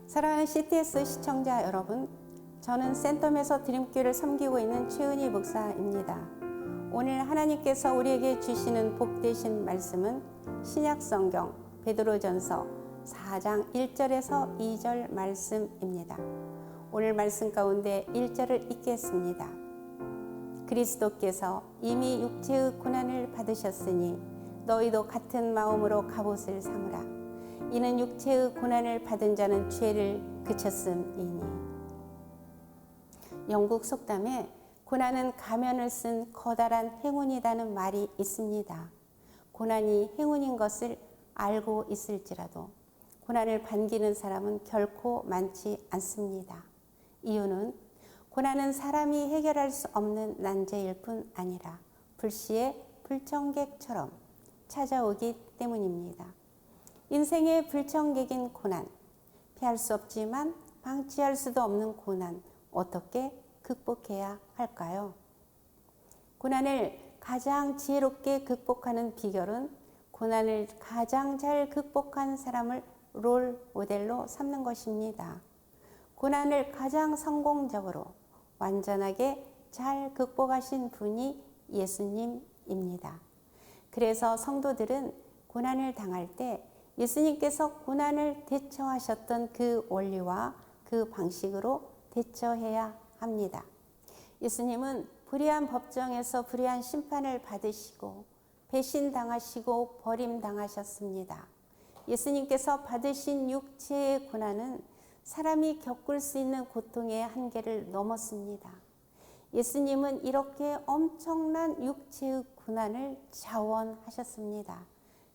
사랑하는 CTS 시청자 여러분, 저는 센텀에서 드림교회를 섬기고 있는 최은희 목사입니다. 오늘 하나님께서 우리에게 주시는 복되신 말씀은 신약성경 베드로전서 4장 1절에서 2절 말씀입니다. 오늘 말씀 가운데 1절을 읽겠습니다. 그리스도께서 이미 육체의 고난을 받으셨으니 너희도 같은 마음으로 갑옷을 삼으라. 이는 육체의 고난을 받은 자는 죄를 그쳤음이니. 영국 속담에 고난은 가면을 쓴 커다란 행운이라는 말이 있습니다. 고난이 행운인 것을 알고 있을지라도 고난을 반기는 사람은 결코 많지 않습니다. 이유는 고난은 사람이 해결할 수 없는 난제일 뿐 아니라 불시에 불청객처럼 찾아오기 때문입니다. 인생의 불청객인 고난, 피할 수 없지만 방치할 수도 없는 고난, 어떻게 극복해야 할까요? 고난을 가장 지혜롭게 극복하는 비결은 고난을 가장 잘 극복한 사람을 롤 모델로 삼는 것입니다. 고난을 가장 성공적으로 완전하게 잘 극복하신 분이 예수님입니다. 그래서 성도들은 고난을 당할 때 예수님께서 고난을 대처하셨던 그 원리와 그 방식으로 대처해야 합니다. 예수님은 불의한 법정에서 불의한 심판을 받으시고 배신당하시고 버림당하셨습니다. 예수님께서 받으신 육체의 고난은 사람이 겪을 수 있는 고통의 한계를 넘었습니다. 예수님은 이렇게 엄청난 육체의 고난을 자원하셨습니다.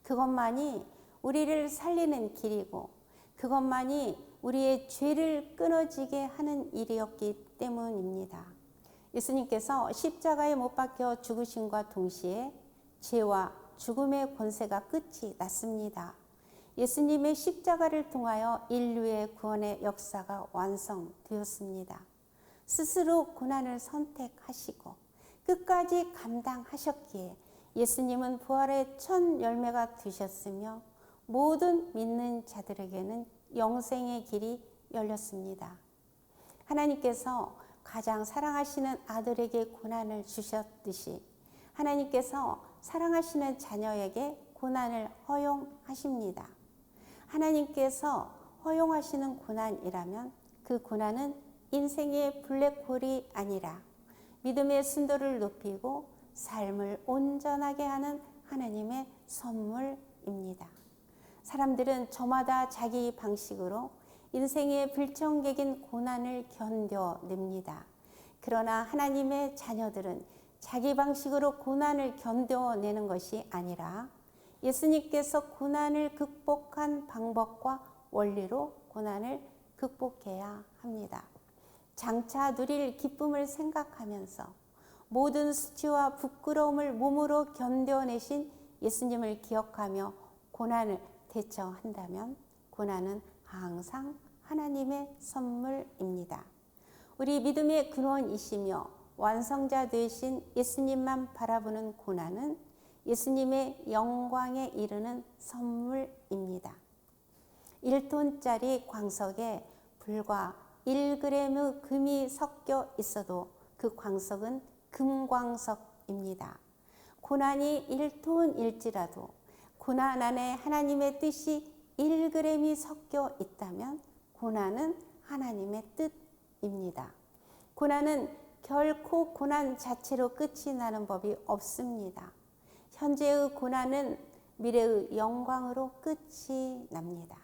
그것만이 우리를 살리는 길이고 그것만이 우리의 죄를 끊어지게 하는 일이었기 때문입니다. 예수님께서 십자가에 못 박혀 죽으심과 동시에 죄와 죽음의 권세가 끝이 났습니다. 예수님의 십자가를 통하여 인류의 구원의 역사가 완성되었습니다. 스스로 고난을 선택하시고 끝까지 감당하셨기에 예수님은 부활의 첫 열매가 되셨으며 모든 믿는 자들에게는 영생의 길이 열렸습니다. 하나님께서 가장 사랑하시는 아들에게 고난을 주셨듯이 하나님께서 사랑하시는 자녀에게 고난을 허용하십니다. 하나님께서 허용하시는 고난이라면 그 고난은 인생의 블랙홀이 아니라 믿음의 순도를 높이고 삶을 온전하게 하는 하나님의 선물입니다. 사람들은 저마다 자기 방식으로 인생의 불청객인 고난을 견뎌냅니다. 그러나 하나님의 자녀들은 자기 방식으로 고난을 견뎌내는 것이 아니라 예수님께서 고난을 극복한 방법과 원리로 고난을 극복해야 합니다. 장차 누릴 기쁨을 생각하면서 모든 수치와 부끄러움을 몸으로 견뎌내신 예수님을 기억하며 고난을 대처한다면 고난은 항상 하나님의 선물입니다. 우리 믿음의 근원이시며 완성자 되신 예수님만 바라보는 고난은 예수님의 영광에 이르는 선물입니다. 1톤짜리 광석에 불과 1g의 금이 섞여 있어도 그 광석은 금광석입니다. 고난이 1톤일지라도 고난 안에 하나님의 뜻이 1g이 섞여 있다면 고난은 하나님의 뜻입니다. 고난은 결코 고난 자체로 끝이 나는 법이 없습니다. 현재의 고난은 미래의 영광으로 끝이 납니다.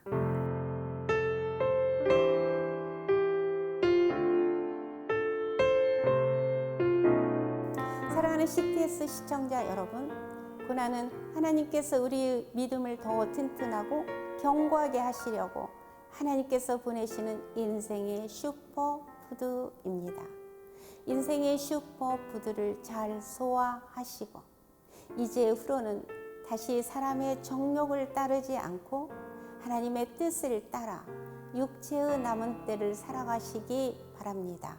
사랑하는 CTS 시청자 여러분, 고난은 하나님께서 우리의 믿음을 더 튼튼하고 견고하게 하시려고 하나님께서 보내시는 인생의 슈퍼푸드입니다. 인생의 슈퍼푸드를 잘 소화하시고 이제 후로는 다시 사람의 정욕을 따르지 않고 하나님의 뜻을 따라 육체의 남은 때를 살아가시기 바랍니다.